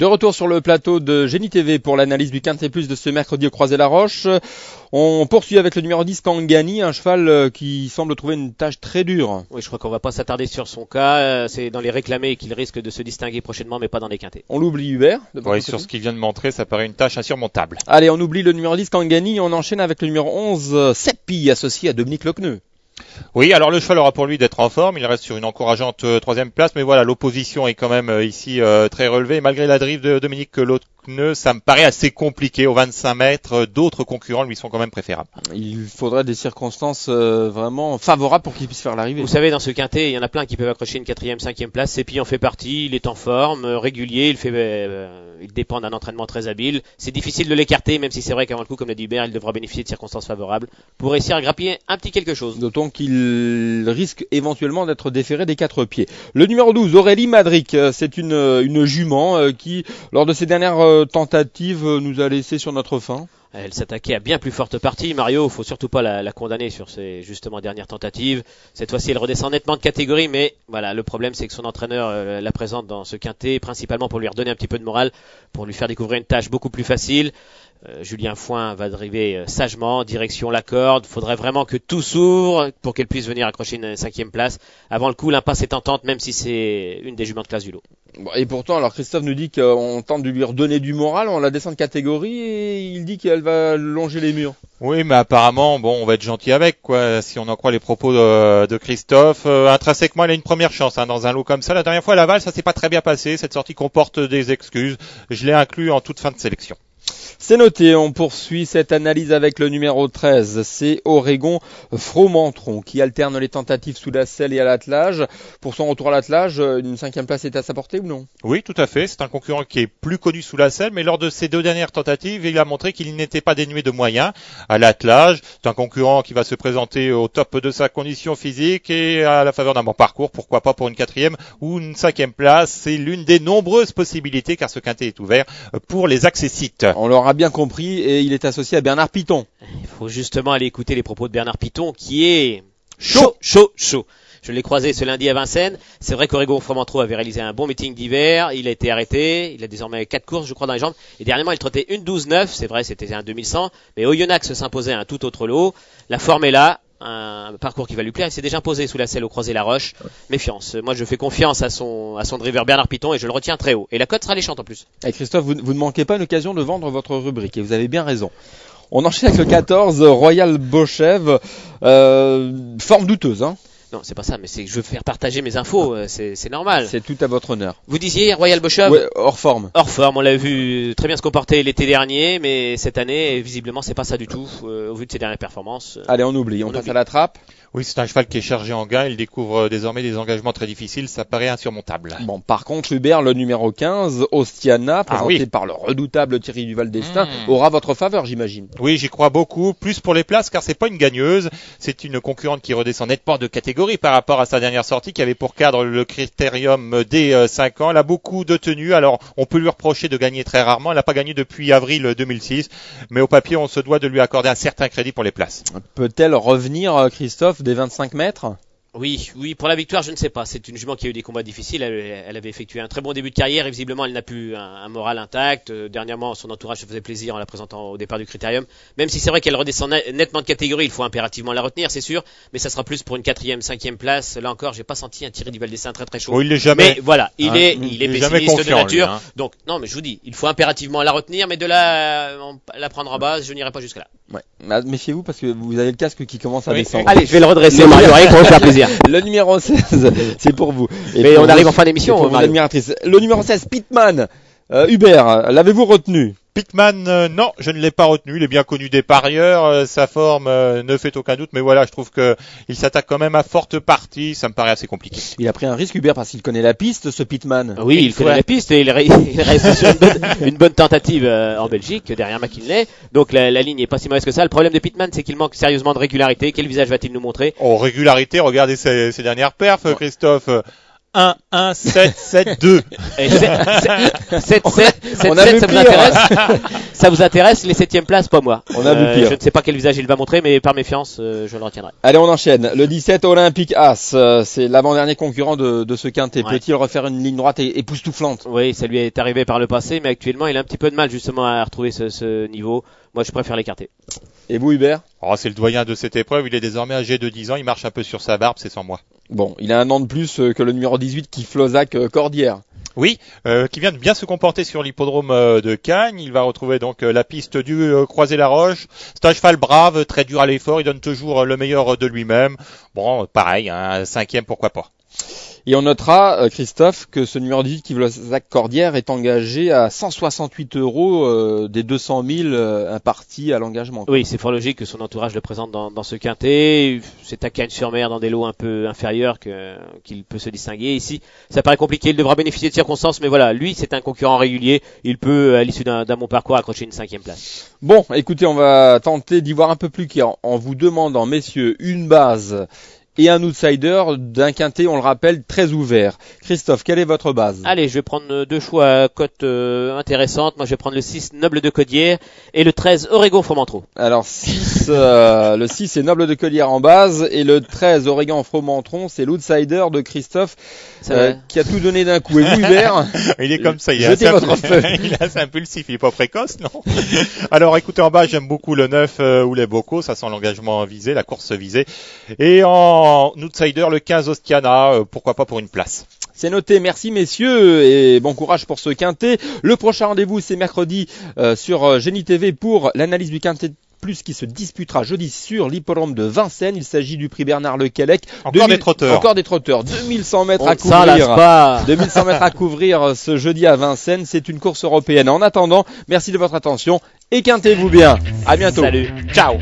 De retour sur le plateau de Génie TV pour l'analyse du Quintet Plus de ce mercredi au Croisé-la-Roche. On poursuit avec le numéro 10, Kangani, un cheval qui semble trouver une tâche très dure. Oui, je crois qu'on va pas s'attarder sur son cas. C'est dans les réclamés qu'il risque de se distinguer prochainement, mais pas dans les quintets. On l'oublie, Hubert. Oui, sur ce qu'il vient de montrer, ça paraît une tâche insurmontable. Allez, on oublie le numéro 10, Kangani, on enchaîne avec le numéro 11, Seppi, associé à Dominique Lecneux. Oui, alors le cheval aura pour lui d'être en forme, il reste sur une encourageante troisième place, mais voilà, l'opposition est quand même ici très relevée. Malgré la drive de Dominique Lecneux, ça me paraît assez compliqué aux 25 mètres. D'autres concurrents lui sont quand même préférables. Il faudrait des circonstances vraiment favorables pour qu'il puisse faire l'arrivée. Vous savez, dans ce quintet, il y en a plein qui peuvent accrocher une 4e, 5e place. Seppi en fait partie, il est en forme, régulier, il dépend d'un entraînement très habile. C'est difficile de l'écarter, même si c'est vrai qu'avant le coup, comme l'a dit Hubert, il devra bénéficier de circonstances favorables pour réussir à grappiller un petit quelque chose. D'autant qu'il risque éventuellement d'être déféré des 4 pieds. Le numéro 12, Aurélie Madric, c'est une jument qui, lors de ses dernières tentatives, nous a laissé sur notre faim. Elle s'attaquait à bien plus forte partie. Mario, faut surtout pas la condamner sur ses justement dernières tentatives. Cette fois-ci, elle redescend nettement de catégorie, mais voilà, le problème c'est que son entraîneur la présente dans ce quintet, principalement pour lui redonner un petit peu de morale, pour lui faire découvrir une tâche beaucoup plus facile. Julien Foin va driver sagement, direction la corde. Faudrait vraiment que tout s'ouvre pour qu'elle puisse venir accrocher une 5e place. Avant le coup, l'impasse est tentante, même si c'est une des juments de classe du lot. Et pourtant, alors Christophe nous dit qu'on tente de lui redonner du moral, on la descend de catégorie et il dit qu'elle va longer les murs. Oui, mais apparemment, bon, on va être gentil avec, quoi, si on en croit les propos de Christophe. Intrinsèquement, elle a une première chance dans un lot comme ça. La dernière fois à Laval, ça s'est pas très bien passé. Cette sortie comporte des excuses. Je l'ai inclus en toute fin de sélection. C'est noté, on poursuit cette analyse avec le numéro 13, c'est Oregon Fromentron qui alterne les tentatives sous la selle et à l'attelage. Pour son retour à l'attelage, une 5e place est à sa portée ou non? Oui, tout à fait, c'est un concurrent qui est plus connu sous la selle, mais lors de ses 2 dernières tentatives, il a montré qu'il n'était pas dénué de moyens à l'attelage. C'est un concurrent qui va se présenter au top de sa condition physique et à la faveur d'un bon parcours, pourquoi pas pour une 4e ou une 5e place. C'est l'une des nombreuses possibilités car ce quintet est ouvert pour les accessites. On l'aura bien compris et il est associé à Bernard Piton. Il faut justement aller écouter les propos de Bernard Piton qui est chaud. Je l'ai croisé ce lundi à Vincennes. C'est vrai qu'Oregon Fromentron avait réalisé un bon meeting d'hiver. Il a été arrêté. Il a désormais 4 courses, je crois, dans les jambes. Et dernièrement, il trottait une 12-9. C'est vrai, c'était un 2100. Mais Oyonnax s'imposait un tout autre lot. La forme est là. Un parcours qui va lui plaire. Il s'est déjà imposé sous la selle au Croisé-la-Roche. Méfiance. Moi, je fais confiance à son driver Bernard Piton et je le retiens très haut. Et la cote sera alléchante en plus. Et Christophe, vous ne manquez pas une occasion de vendre votre rubrique et vous avez bien raison. On enchaîne avec le 14, Royal Bochev, forme douteuse, hein. Non, c'est pas ça, mais c'est que je veux faire partager mes infos, c'est normal. C'est tout à votre honneur. Vous disiez Royal Bochev? Ouais, hors forme. Hors forme, on l'a vu très bien se comporter l'été dernier, mais cette année, visiblement, c'est pas ça du tout, au vu de ses dernières performances. Allez, on oublie, on passe à la trappe. Oui, c'est un cheval qui est chargé en gain, il découvre désormais des engagements très difficiles, ça paraît insurmontable. Bon, par contre, Hubert, le numéro 15, Ostiana, présenté par le redoutable Thierry Duval d'Estaing, aura votre faveur, j'imagine. Oui, j'y crois beaucoup, plus pour les places, car c'est pas une gagneuse, c'est une concurrente qui redescend nettement de catégorie par rapport à sa dernière sortie, qui avait pour cadre le critérium des 5 ans. Elle a beaucoup de tenues, alors on peut lui reprocher de gagner très rarement, elle n'a pas gagné depuis avril 2006, mais au papier, on se doit de lui accorder un certain crédit pour les places. Peut-elle revenir, Christophe, des 25 mètres? Oui, pour la victoire, je ne sais pas. C'est une jument qui a eu des combats difficiles. Elle avait effectué un très bon début de carrière et visiblement, elle n'a plus un moral intact. Dernièrement, son entourage se faisait plaisir en la présentant au départ du critérium. Même si c'est vrai qu'elle redescend nettement de catégorie, il faut impérativement la retenir, c'est sûr. Mais ça sera plus pour une 4e, 5e place. Là encore, j'ai pas senti un Thierry Duval d'Estaing très très chaud. Oh, il l'est jamais. Mais voilà, il est pessimiste de nature. Lui, hein. Donc, non, mais je vous dis, il faut impérativement la retenir, mais de la prendre en base, je n'irai pas jusque là. Ouais. Méfiez-vous parce que vous avez le casque qui commence à descendre. Allez, je vais le redresser, Mario, rien pour vous faire plaisir. Le numéro 16, c'est pour vous. Et mais on arrive en fin d'émission, Mario. Le numéro 16, Pitman. Hubert, l'avez-vous retenu? Pitman, non, je ne l'ai pas retenu. Il est bien connu des parieurs. Sa forme ne fait aucun doute. Mais voilà, je trouve que il s'attaque quand même à forte partie. Ça me paraît assez compliqué. Il a pris un risque, Hubert, parce qu'il connaît la piste, ce Pitman. Oui, il connaît la piste et il reste sur une bonne tentative en Belgique, derrière McKinley. Donc la ligne est pas si mauvaise que ça. Le problème de Pitman, c'est qu'il manque sérieusement de régularité. Quel visage va-t-il nous montrer? Oh, régularité, regardez ses dernières perfs, Christophe. 1-1-7-7-2. Et 7-7, On a vu ça vous pire. intéresse? Ça vous intéresse, les 7e places, pas moi. On a vu pire. Je ne sais pas quel visage il va montrer, mais par méfiance, je le retiendrai. Allez, on enchaîne. Le 17 Olympique As, c'est l'avant-dernier concurrent de ce quintet. Ouais. Peut-il refaire une ligne droite et époustouflante? Oui, ça lui est arrivé par le passé, mais actuellement, il a un petit peu de mal justement à retrouver ce niveau. Moi, je préfère l'écarter. Et vous, Hubert? Oh, c'est le doyen de cette épreuve. Il est désormais âgé de 10 ans. Il marche un peu sur sa barbe. C'est sans moi. Bon, il a un an de plus que le numéro 18 qui Flozac Cordière. Oui, qui vient de bien se comporter sur l'hippodrome de Cagnes. Il va retrouver donc la piste du Croisé-la-Roche. C'est un cheval brave, très dur à l'effort. Il donne toujours le meilleur de lui-même. Bon, pareil, un 5e, pourquoi pas. Et on notera, Christophe, que ce numéro 18 qui Flozac Cordière est engagé à 168 € des 200 000 impartis à l'engagement. Oui, c'est fort logique que son entourage le présente dans ce quintet. C'est à Cagnes-sur-Mer, dans des lots un peu inférieurs, qu'il peut se distinguer. Ici, ça paraît compliqué. Il devra bénéficier de circonstances, mais voilà, lui, c'est un concurrent régulier. Il peut, à l'issue d'un bon parcours, accrocher une 5e place. Bon, écoutez, on va tenter d'y voir un peu plus clair en vous demandant, messieurs, une base et un outsider d'un quintet, on le rappelle, très ouvert. Christophe, quelle est votre base? Allez, je vais prendre deux choix à cote intéressante. Moi, je vais prendre le 6 Noble de Codière et le 13 Oregon Fromentreau. Alors le 6 est Noble de Collière en base et le 13 Oregon Fromentron, c'est l'outsider de Christophe qui a tout donné d'un coup. Et vous, Hubert? Il est comme ça, Jetez votre feu. Il est assez impulsif, il est pas précoce, non? Alors écoutez, en bas, j'aime beaucoup le 9 ou les Bocaux, ça sent l'engagement visé, la course visée. Et en outsider, le 15 Ostiana, pourquoi pas pour une place. C'est noté, merci messieurs et bon courage pour ce quintet. Le prochain rendez-vous c'est mercredi sur Génie TV pour l'analyse du quintet plus qui se disputera jeudi sur l'hippodrome de Vincennes. Il s'agit du prix Bernard Lecallec. Encore des trotteurs. Encore des trotteurs. 2100 mètres à Ça lasse couvrir. pas. 2100 mètres à couvrir ce jeudi à Vincennes. C'est une course européenne. En attendant, merci de votre attention et quintez-vous bien. À bientôt. Salut. Ciao.